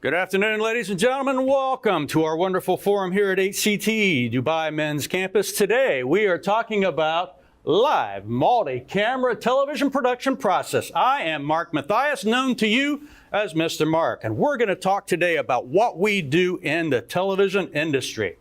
Good afternoon, ladies and gentlemen. Welcome to our wonderful forum here at HCT, Dubai Men's Campus. Today, we are talking about live multi-camera television production process. I am Mark Mathias, known to you as Mr. Mark, and we're going to talk today about what we do in the television industry.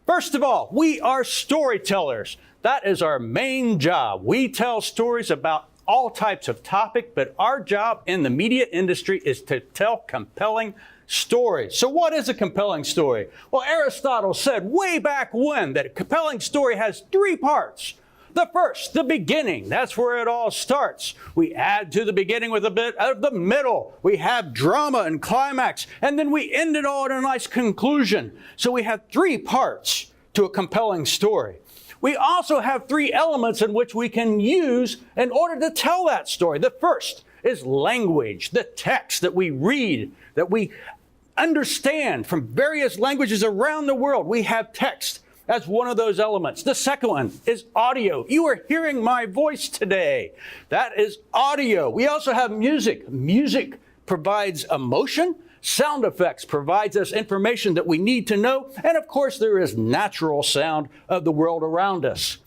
First of all, we are storytellers. That is our main job. We tell stories about all types of topics, but our job in the media industry is to tell compelling stories. So what is a compelling story? Well, Aristotle said way back when that a compelling story has three parts. The first, the beginning. That's where it all starts. We add to the beginning with a bit of the middle. We have drama and climax, and then we end it all in a nice conclusion. So we have three parts to a compelling story. We also have three elements in which we can use in order to tell that story. The first is language, the text that we read, that we understand from various languages around the world. We have text as one of those elements. The second one is audio. You are hearing my voice today. That is audio. We also have music. Music provides emotion. Sound effects provides us information that we need to know. And of course, there is natural sound of the world around us.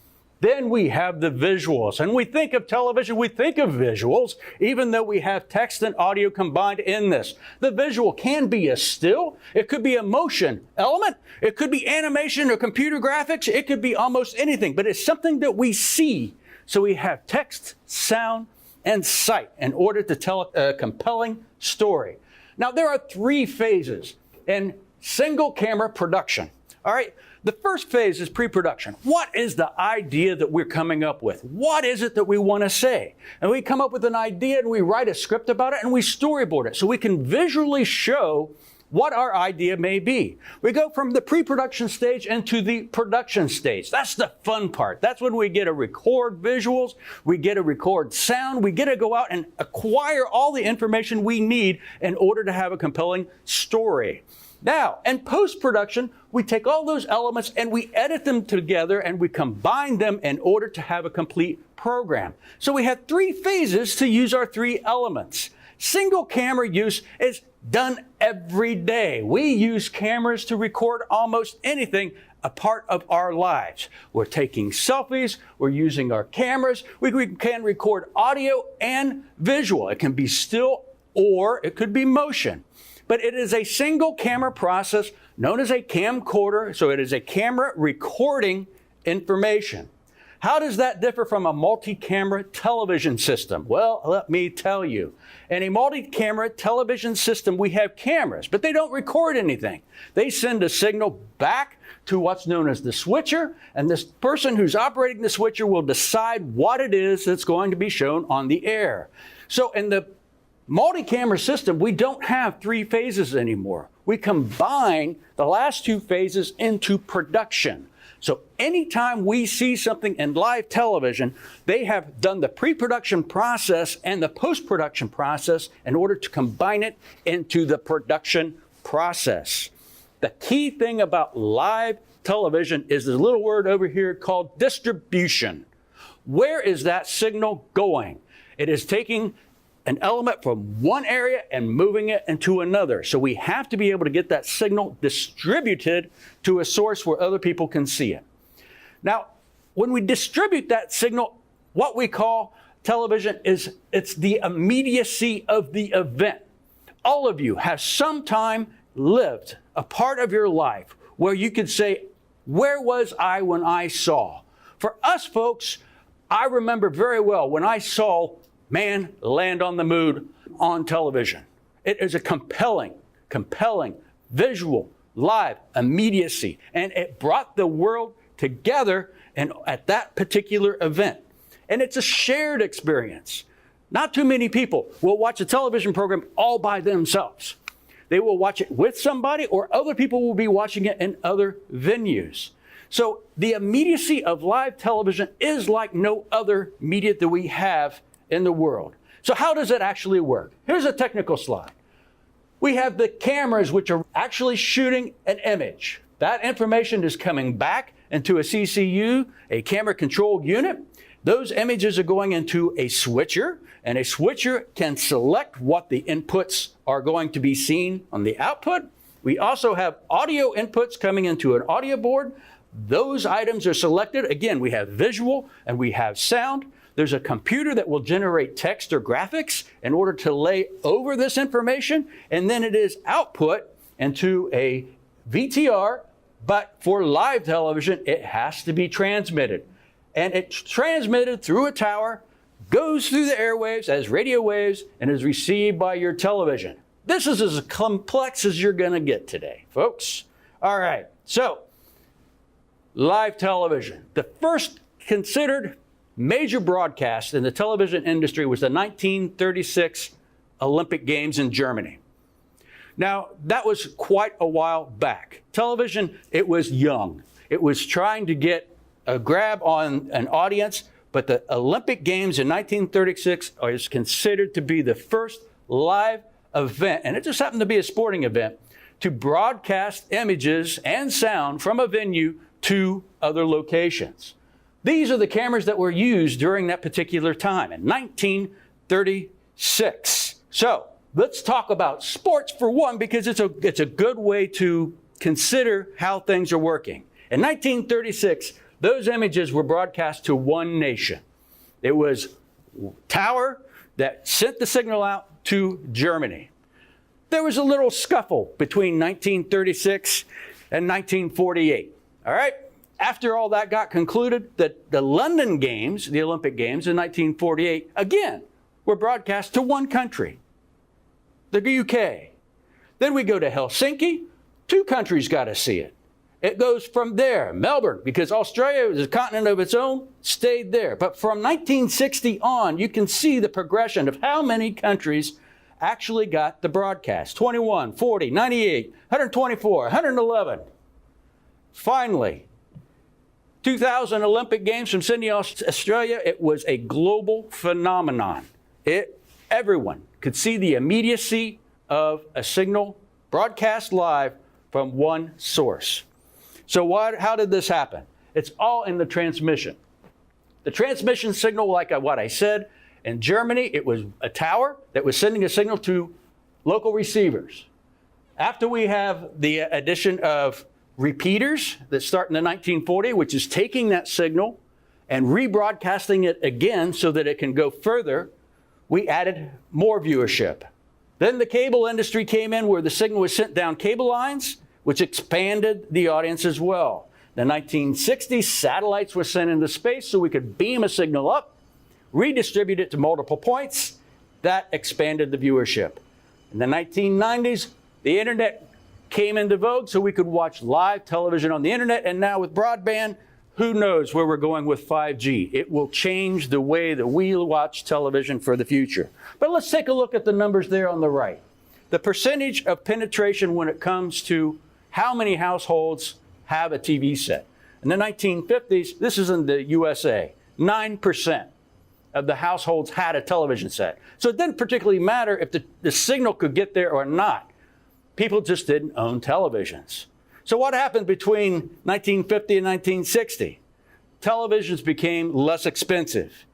Then we have the visuals. And we think of television, we think of visuals, even though we have text and audio combined in this. The visual can be a still. It could be a motion element. It could be animation or computer graphics. It could be almost anything, but it's something that we see. So we have text, sound, and sight in order to tell a compelling story. Now, there are three phases in single camera production. All right. The first phase is pre-production. What is the idea that we're coming up with? What is it that we want to say? And we come up with an idea and we write a script about it and we storyboard it so we can visually show what our idea may be. We go from the pre-production stage into the production stage. That's the fun part. That's when we get to record visuals, we get to record sound, we get to go out and acquire all the information we need in order to have a compelling story. Now, in post-production, we take all those elements and we edit them together and we combine them in order to have a complete program. So we have three phases to use our three elements. Single camera use is done every day. We use cameras to record almost anything a part of our lives. We're taking selfies, we're using our cameras, we can record audio and visual. It can be still or it could be motion. But it is a single camera process known as a camcorder, so it is a camera recording information. How does that differ from a multi-camera television system? Well, let me tell you. In a multi-camera television system, we have cameras, but they don't record anything. They send a signal back to what's known as the switcher, and this person who's operating the switcher will decide what it is that's going to be shown on the air. So in the multi-camera system, we don't have three phases anymore. We combine the last two phases into production. So anytime we see something in live television, they have done the pre-production process and the post-production process in order to combine it into the production process. The key thing about live television is the little word over here called distribution. Where is that signal going? It is taking an element from one area and moving it into another. So we have to be able to get that signal distributed to a source where other people can see it. Now, when we distribute that signal, what we call television is it's the immediacy of the event. All of you have sometime lived a part of your life where you could say, where was I when I saw? For us folks, I remember very well when I saw man land on the moon on television. It is a compelling, visual, live immediacy. And it brought the world together and at that particular event. And it's a shared experience. Not too many people will watch a television program all by themselves. They will watch it with somebody or other people will be watching it in other venues. So the immediacy of live television is like no other media that we have in the world. So how does it actually work? Here's a technical slide. We have the cameras which are actually shooting an image. That information is coming back into a CCU, a camera control unit. Those images are going into a switcher, and a switcher can select what the inputs are going to be seen on the output. We also have audio inputs coming into an audio board. Those items are selected. Again, we have visual and we have sound. There's a computer that will generate text or graphics in order to lay over this information, and then it is output into a VTR, but for live television, it has to be transmitted. And it's transmitted through a tower, goes through the airwaves as radio waves, and is received by your television. This is as complex as you're going to get today, folks. All right, so live television. The first considered major broadcast in the television industry was the 1936 Olympic Games in Germany. Now, that was quite a while back. Television, it was young. It was trying to get a grab on an audience, but the Olympic Games in 1936 is considered to be the first live event, and it just happened to be a sporting event, to broadcast images and sound from a venue to other locations. These are the cameras that were used during that particular time in 1936. So let's talk about sports for one, because it's a good way to consider how things are working. In 1936, those images were broadcast to one nation. It was tower that sent the signal out to Germany. There was a little scuffle between 1936 and 1948. All right? After all that got concluded, the London Games, the Olympic Games in 1948, again, were broadcast to one country, the UK. Then we go to Helsinki. Two countries got to see it. It goes from there. Melbourne, because Australia is a continent of its own, stayed there. But from 1960 on, you can see the progression of how many countries actually got the broadcast. 21, 40, 98, 124, 111. Finally, 2000 Olympic Games from Sydney, Australia, it was a global phenomenon. Everyone could see the immediacy of a signal broadcast live from one source. So how did this happen? It's all in the transmission. The transmission signal, like what I said, in Germany, it was a tower that was sending a signal to local receivers. After we have the addition of repeaters that start in the 1940s, which is taking that signal and rebroadcasting it again so that it can go further, we added more viewership. Then the cable industry came in, where the signal was sent down cable lines, which expanded the audience as well. In the 1960s, satellites were sent into space so we could beam a signal up, redistribute it to multiple points. That expanded the viewership. In the 1990s, the internet came into vogue so we could watch live television on the internet, and now with broadband, who knows where we're going with 5G. It will change the way that we watch television for the future. But let's take a look at the numbers there on the right. The percentage of penetration when it comes to how many households have a TV set. In the 1950s, this is in the USA, 9% of the households had a television set. So it didn't particularly matter if the signal could get there or not. People just didn't own televisions. So what happened between 1950 and 1960? Televisions became less expensive.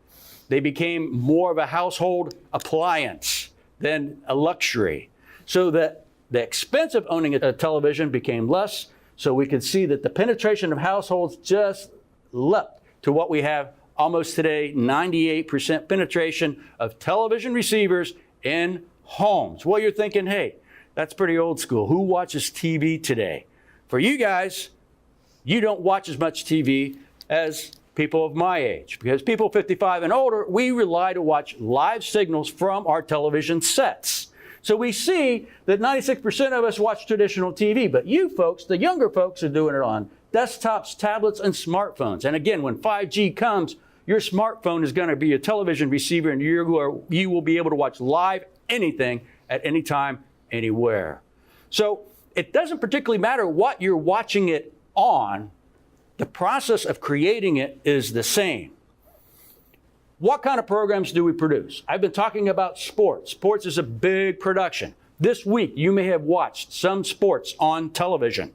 They became more of a household appliance than a luxury. So that the expense of owning a television became less, so we could see that the penetration of households just leapt to what we have almost today, 98% penetration of television receivers in homes. Well, you're thinking, hey, that's pretty old school. Who watches TV today? For you guys, you don't watch as much TV as people of my age, because people 55 and older, we rely to watch live signals from our television sets. So we see that 96% of us watch traditional TV, but you folks, the younger folks, are doing it on desktops, tablets, and smartphones. And again, when 5G comes, your smartphone is going to be a television receiver, and you will be able to watch live anything at any time, anywhere. So it doesn't particularly matter what you're watching it on. The process of creating it is the same. What kind of programs do we produce? I've been talking about sports. Sports is a big production. This week, you may have watched some sports on television.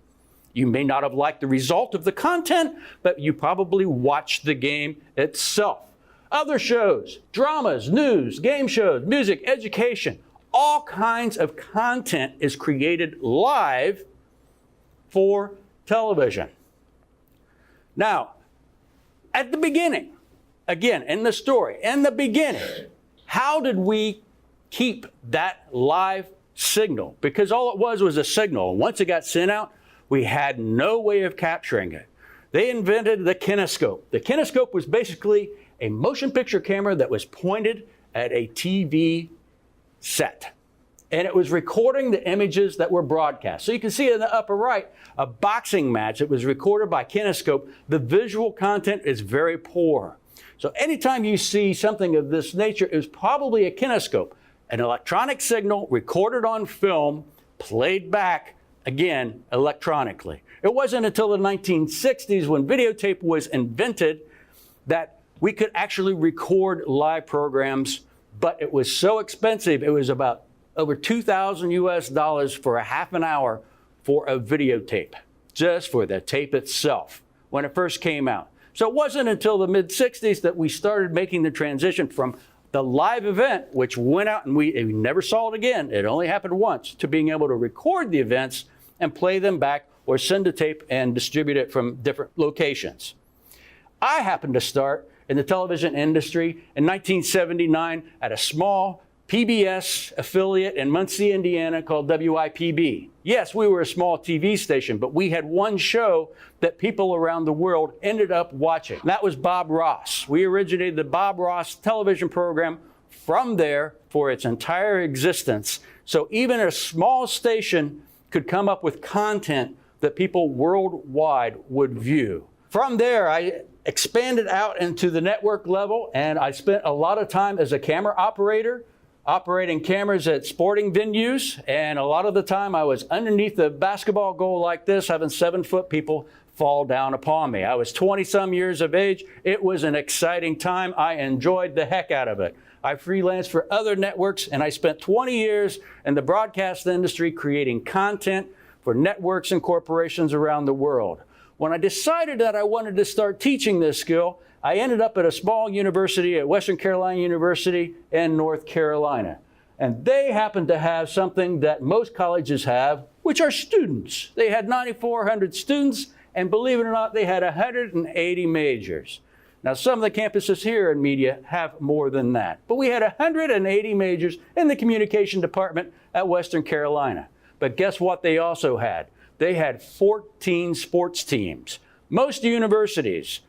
You may not have liked the result of the content, but you probably watched the game itself. Other shows, dramas, news, game shows, music, education, all kinds of content is created live for television. Now, at the beginning, again, in the story, in the beginning, how did we keep that live signal? Because all it was a signal. Once it got sent out, we had no way of capturing it. They invented the Kinescope. The Kinescope was basically a motion picture camera that was pointed at a TV set. And it was recording the images that were broadcast. So you can see in the upper right, a boxing match that was recorded by Kinescope. The visual content is very poor. So anytime you see something of this nature, it was probably a Kinescope, an electronic signal recorded on film, played back, again, electronically. It wasn't until the 1960s when videotape was invented that we could actually record live programs, but it was so expensive. It was about over $2,000 US for a half an hour for a videotape, just for the tape itself when it first came out. So it wasn't until the mid-60s that we started making the transition from the live event, which went out and we never saw it again, it only happened once, to being able to record the events and play them back or send a tape and distribute it from different locations. I happened to start in the television industry in 1979 at a small PBS affiliate in Muncie, Indiana called WIPB. Yes, we were a small TV station, but we had one show that people around the world ended up watching. That was Bob Ross. We originated the Bob Ross television program from there for its entire existence. So even a small station could come up with content that people worldwide would view. From there, I expanded out into the network level, and I spent a lot of time as a camera operator, operating cameras at sporting venues, and a lot of the time I was underneath the basketball goal like this, having 7-foot people fall down upon me. I was 20-some years of age. It was an exciting time. I enjoyed the heck out of it. I freelanced for other networks, and I spent 20 years in the broadcast industry creating content for networks and corporations around the world. When I decided that I wanted to start teaching this skill, I ended up at a small university at Western Carolina University in North Carolina. And they happened to have something that most colleges have, which are students. They had 9,400 students, and believe it or not, they had 180 majors. Now, some of the campuses here in media have more than that. But we had 180 majors in the communication department at Western Carolina. But guess what they also had? They had 14 sports teams. Most universities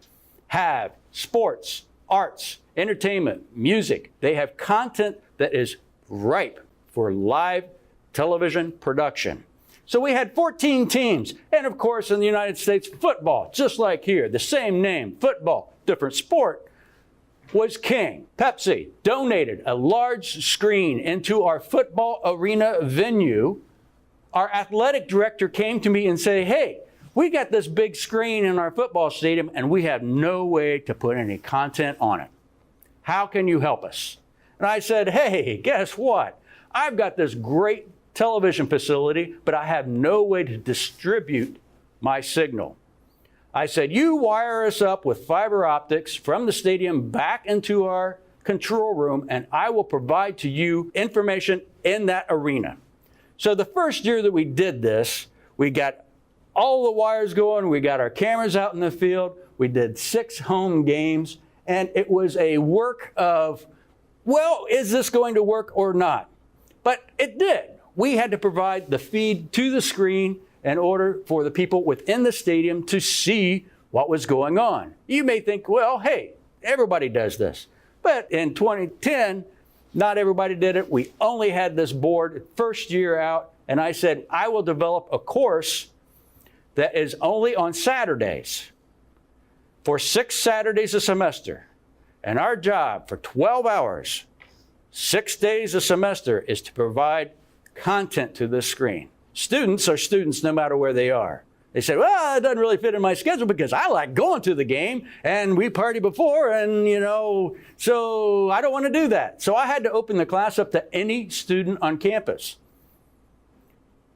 have sports, arts, entertainment, music. They have content that is ripe for live television production. So we had 14 teams. And of course, in the United States, football, just like here, the same name, football, different sport, was king. Pepsi donated a large screen into our football arena venue. Our athletic director came to me and said, hey, we got this big screen in our football stadium and we have no way to put any content on it. How can you help us? And I said, hey, guess what? I've got this great television facility, but I have no way to distribute my signal. I said, you wire us up with fiber optics from the stadium back into our control room, and I will provide to you information in that arena. So the first year that we did this, we got all the wires going, we got our cameras out in the field, we did 6 home games, and it was a work of, well, is this going to work or not? But it did. We had to provide the feed to the screen in order for the people within the stadium to see what was going on. You may think, well, hey, everybody does this. But in 2010, not everybody did it. We only had this board first year out, and I said, I will develop a course that is only on Saturdays for 6 Saturdays a semester. And our job for 12 hours, 6 days a semester, is to provide content to this screen. Students are students no matter where they are. They say, well, it doesn't really fit in my schedule because I like going to the game and we party before and, so I don't want to do that. So I had to open the class up to any student on campus.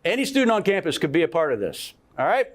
Any student on campus could be a part of this, all right?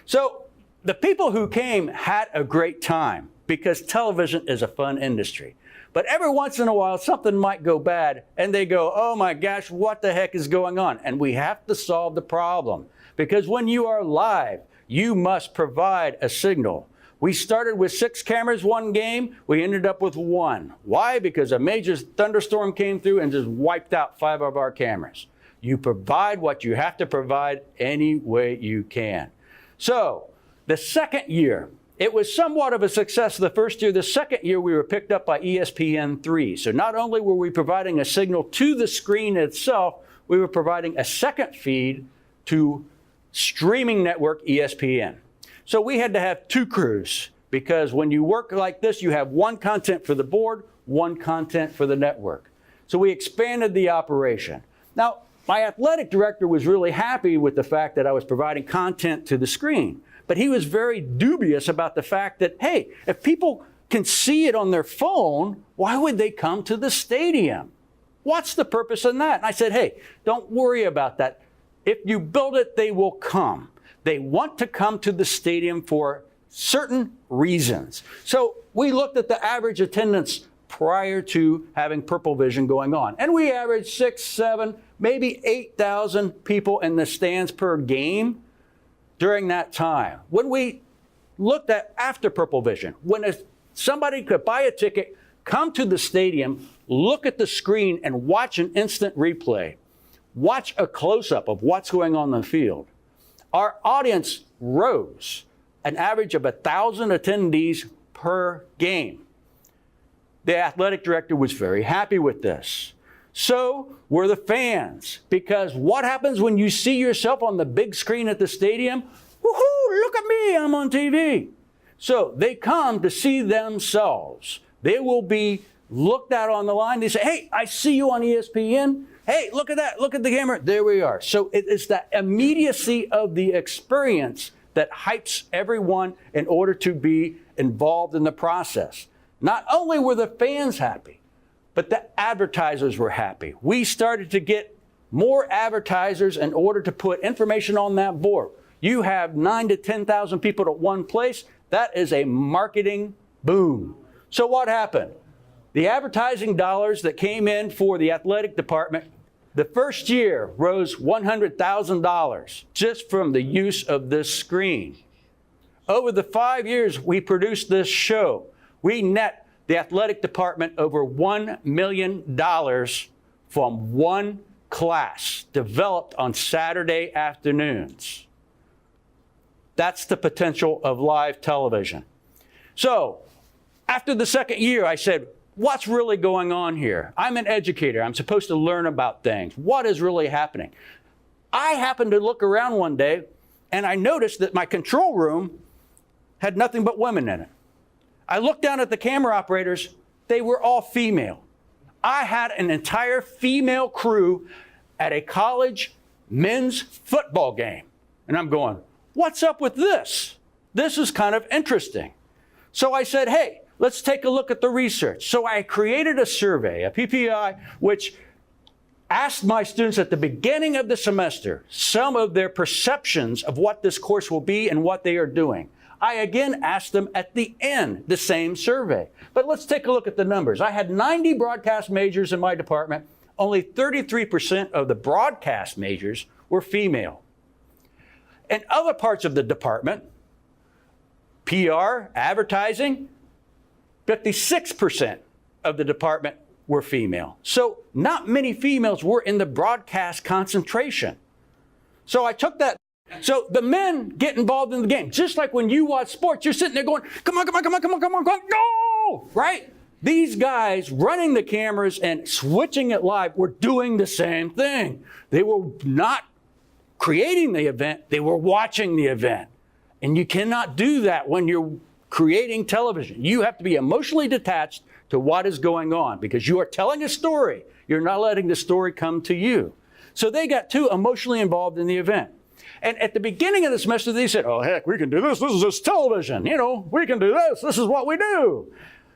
So the people who came had a great time. because television is a fun industry. But every once in a while, something might go bad, and they go, oh my gosh, what the heck is going on? And we have to solve the problem. Because when you are live, you must provide a signal. We started with 6 cameras one game. We ended up with 1. Why? Because a major thunderstorm came through and just wiped out 5 of our cameras. You provide what you have to provide any way you can. So the second year, it was somewhat of a success the first year. The second year, we were picked up by ESPN3. So not only were we providing a signal to the screen itself, we were providing a second feed to streaming network ESPN. So we had to have 2 crews, because when you work like this, you have one content for the board, one content for the network. So we expanded the operation. Now, my athletic director was really happy with the fact that I was providing content to the screen. But he was very dubious about the fact that, hey, if people can see it on their phone, why would they come to the stadium? What's the purpose in that? And I said, hey, don't worry about that. If you build it, they will come. They want to come to the stadium for certain reasons. So we looked at the average attendance prior to having Purple Vision going on. And we averaged 6, 7, maybe 8,000 people in the stands per game during that time. When we looked at after Purple Vision, when somebody could buy a ticket, come to the stadium, look at the screen and watch an instant replay, watch a close-up of what's going on in the field, our audience rose an average of 1,000 attendees per game. The athletic director was very happy with this. So were the fans, because what happens when you see yourself on the big screen at the stadium? Woohoo, look at me, I'm on TV. So they come to see themselves. They will be looked at on the line. They say, hey, I see you on ESPN. Hey, look at that, look at the camera. There we are. So it is that immediacy of the experience that hypes everyone in order to be involved in the process. Not only were the fans happy, but the advertisers were happy. We started to get more advertisers in order to put information on that board. You have 9,000 to 10,000 people at one place. That is a marketing boom. So what happened? The advertising dollars that came in for the athletic department, the first year rose $100,000 just from the use of this screen. Over the 5 years we produced this show, we net the athletic department over $1 million from one class developed on Saturday afternoons. That's the potential of live television. So after the second year, I said, what's really going on here? I'm an educator. I'm supposed to learn about things. What is really happening? I happened to look around one day, and I noticed that my control room had nothing but women in it. I looked down at the camera operators. They were all female. I had an entire female crew at a college men's football game. And I'm going, what's up with this? This is kind of interesting. So I said, hey, let's take a look at the research. So I created a survey, a PPI, which asked my students at the beginning of the semester some of their perceptions of what this course will be and what they are doing. I again asked them at the end the same survey. But let's take a look at the numbers. I had 90 broadcast majors in my department. Only 33% of the broadcast majors were female. In other parts of the department, PR, advertising, 56% of the department were female. So not many females were in the broadcast concentration. So I took that. So the men get involved in the game. Just like when you watch sports, you're sitting there going, come on, come on, come on, come on, come on, come on, go! Right? These guys running the cameras and switching it live were doing the same thing. They were not creating the event, they were watching the event. And you cannot do that when you're creating television. You have to be emotionally detached to what is going on because you are telling a story. You're not letting the story come to you. So they got too emotionally involved in the event. And at the beginning of the semester, they said, oh, heck, we can do this. This is just television. You know, we can do this. This is what we do.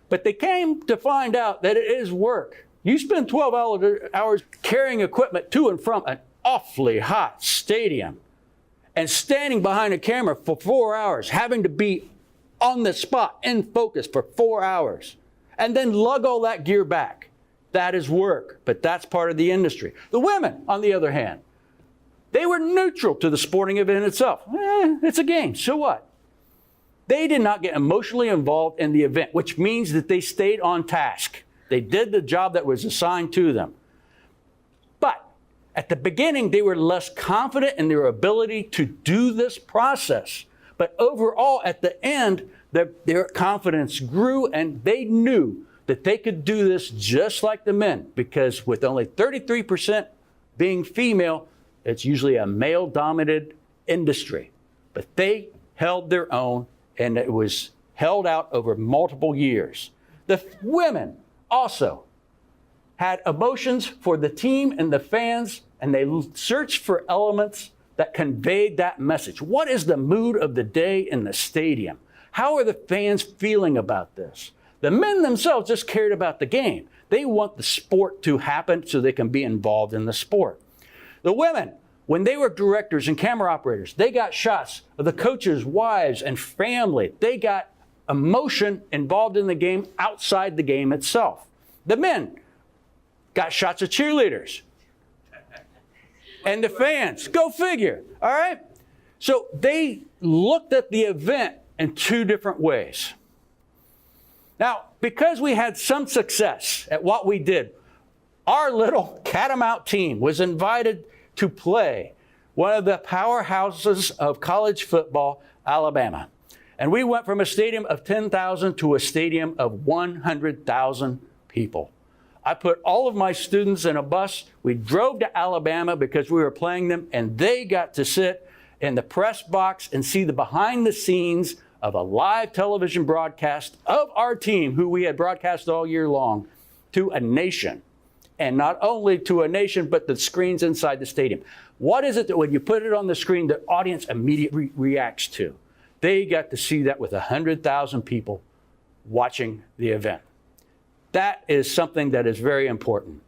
But they came to find out that it is work. You spend 12 hours carrying equipment to and from an awfully hot stadium and standing behind a camera for 4 hours, having to be on the spot, in focus for 4 hours, and then lug all that gear back. That is work, but that's part of the industry. The women, on the other hand, they were neutral to the sporting event itself. It's a game, so what? They did not get emotionally involved in the event, which means that they stayed on task. They did the job that was assigned to them. But at the beginning, they were less confident in their ability to do this process. But overall, at the end, their confidence grew, and they knew that they could do this just like the men, because with only 33% being female, it's usually a male-dominated industry. But they held their own, and it was held out over multiple years. The women also had emotions for the team and the fans, and they searched for elements that conveyed that message. What is the mood of the day in the stadium? How are the fans feeling about this? The men themselves just cared about the game. They want the sport to happen so they can be involved in the sport. The women, when they were directors and camera operators, they got shots of the coaches' wives and family. They got emotion involved in the game outside the game itself. The men got shots of cheerleaders and the fans. Go figure, all right? So they looked at the event in two different ways. Now, because we had some success at what we did, our little Catamount team was invited to play one of the powerhouses of college football, Alabama. And we went from a stadium of 10,000 to a stadium of 100,000 people. I put all of my students in a bus. We drove to Alabama because we were playing them, and they got to sit in the press box and see the behind the scenes of a live television broadcast of our team, who we had broadcast all year long, to a nation. And not only to a nation, but the screens inside the stadium. What is it that when you put it on the screen, the audience immediately reacts to? They got to see that with 100,000 people watching the event. That is something that is very important.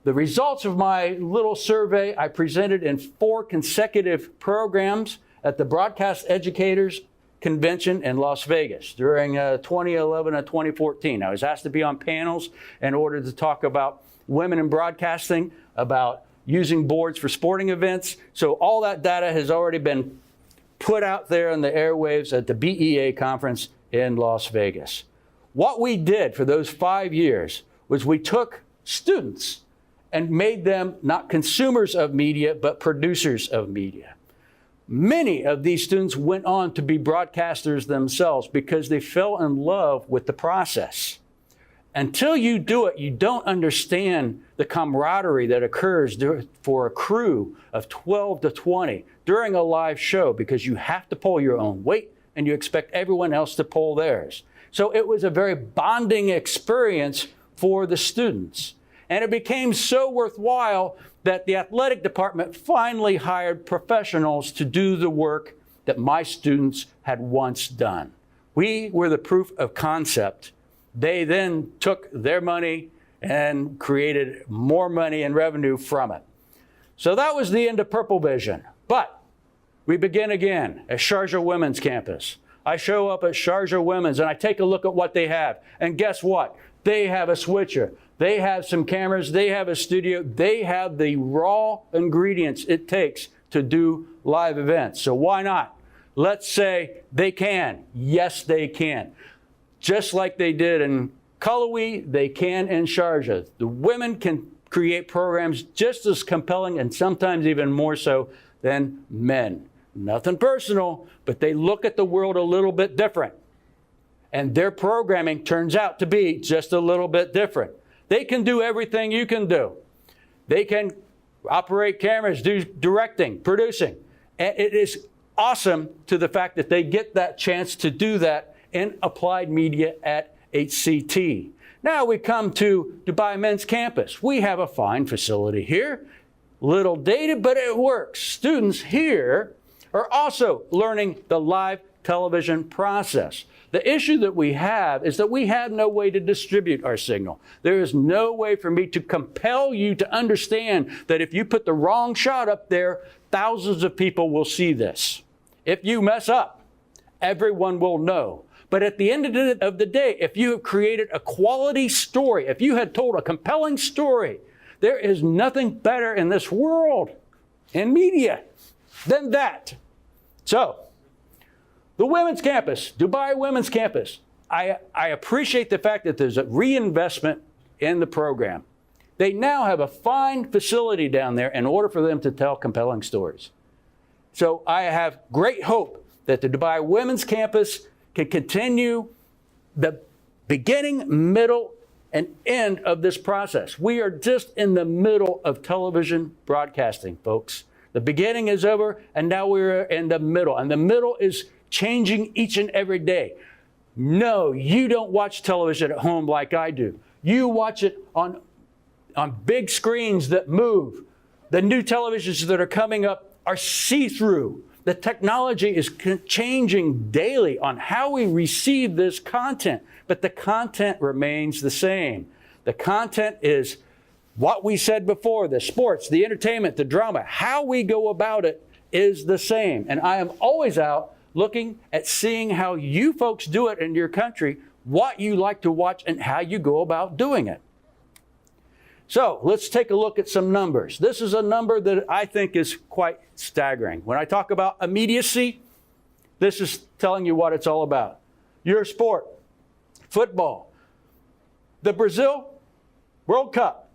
The results of my little survey I presented in 4 consecutive programs at the Broadcast Educators Convention in Las Vegas during 2011 and 2014. I was asked to be on panels in order to talk about women in broadcasting, about using boards for sporting events. So all that data has already been put out there in the airwaves at the BEA conference in Las Vegas. What we did for those 5 years was we took students and made them not consumers of media, but producers of media. Many of these students went on to be broadcasters themselves because they fell in love with the process. Until you do it, you don't understand the camaraderie that occurs for a crew of 12 to 20 during a live show, because you have to pull your own weight and you expect everyone else to pull theirs. So it was a very bonding experience for the students. And it became so worthwhile that the athletic department finally hired professionals to do the work that my students had once done. We were the proof of concept. They then took their money and created more money and revenue from it. So that was the end of Purple Vision. But we begin again at Sharjah Women's Campus. I show up at Sharjah Women's and I take a look at what they have. And guess what? They have a switcher. They have some cameras. They have a studio. They have the raw ingredients it takes to do live events. So why not? Let's say they can. Yes, they can. Just like they did in Cullowhee, they can in Sharjah. The women can create programs just as compelling and sometimes even more so than men. Nothing personal, but they look at the world a little bit different. And their programming turns out to be just a little bit different. They can do everything you can do. They can operate cameras, do directing, producing. And it is awesome to the fact that they get that chance to do that in applied media at HCT. Now we come to Dubai Men's Campus. We have a fine facility here. Little dated, but it works. Students here are also learning the live television process. The issue that we have is that we have no way to distribute our signal. There is no way for me to compel you to understand that if you put the wrong shot up there, thousands of people will see this. If you mess up, everyone will know. But at the end of the day, if you have created a quality story, if you had told a compelling story, there is nothing better in this world in media than that. So, the women's campus, Dubai Women's Campus, I appreciate the fact that there's a reinvestment in the program. They now have a fine facility down there in order for them to tell compelling stories. So I have great hope that the Dubai Women's Campus can continue the beginning, middle, and end of this process. We are just in the middle of television broadcasting, folks. The beginning is over, and now we're in the middle. And the middle is changing each and every day. No, you don't watch television at home like I do. You watch it on big screens that move. The new televisions that are coming up are see-through. The technology is changing daily on how we receive this content, but the content remains the same. The content is what we said before, the sports, the entertainment, the drama. How we go about it is the same. And I am always out looking at seeing how you folks do it in your country, what you like to watch, and how you go about doing it. So let's take a look at some numbers. This is a number that I think is quite staggering. When I talk about immediacy, this is telling you what it's all about. Your sport, football, the Brazil World Cup.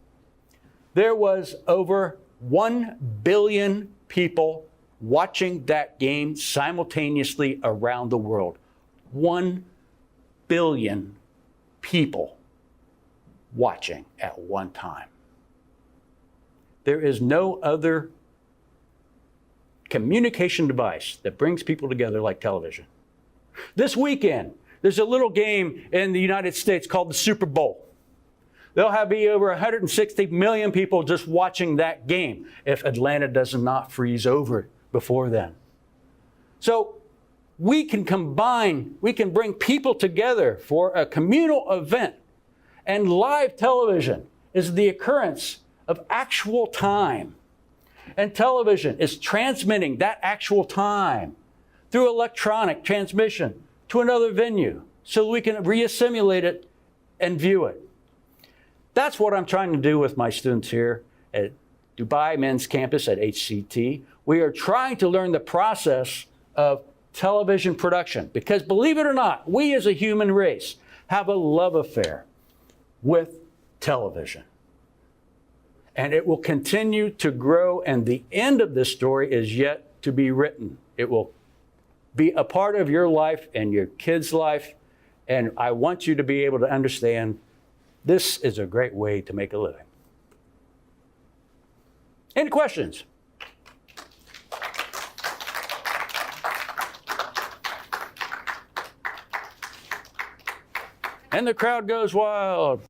There was over 1 billion people watching that game simultaneously around the world. 1 billion people watching at one time. There is no other communication device that brings people together like television. This weekend, there's a little game in the United States called the Super Bowl. There'll be over 160 million people just watching that game if Atlanta does not freeze over before then. So we can bring people together for a communal event. And live television is the occurrence of actual time. And television is transmitting that actual time through electronic transmission to another venue so we can reassimilate it and view it. That's what I'm trying to do with my students here at Dubai Men's Campus at HCT. We are trying to learn the process of television production because, believe it or not, we as a human race have a love affair with television. And it will continue to grow, and the end of this story is yet to be written. It will be a part of your life and your kids' life, and I want you to be able to understand this is a great way to make a living. Any questions? And the crowd goes wild.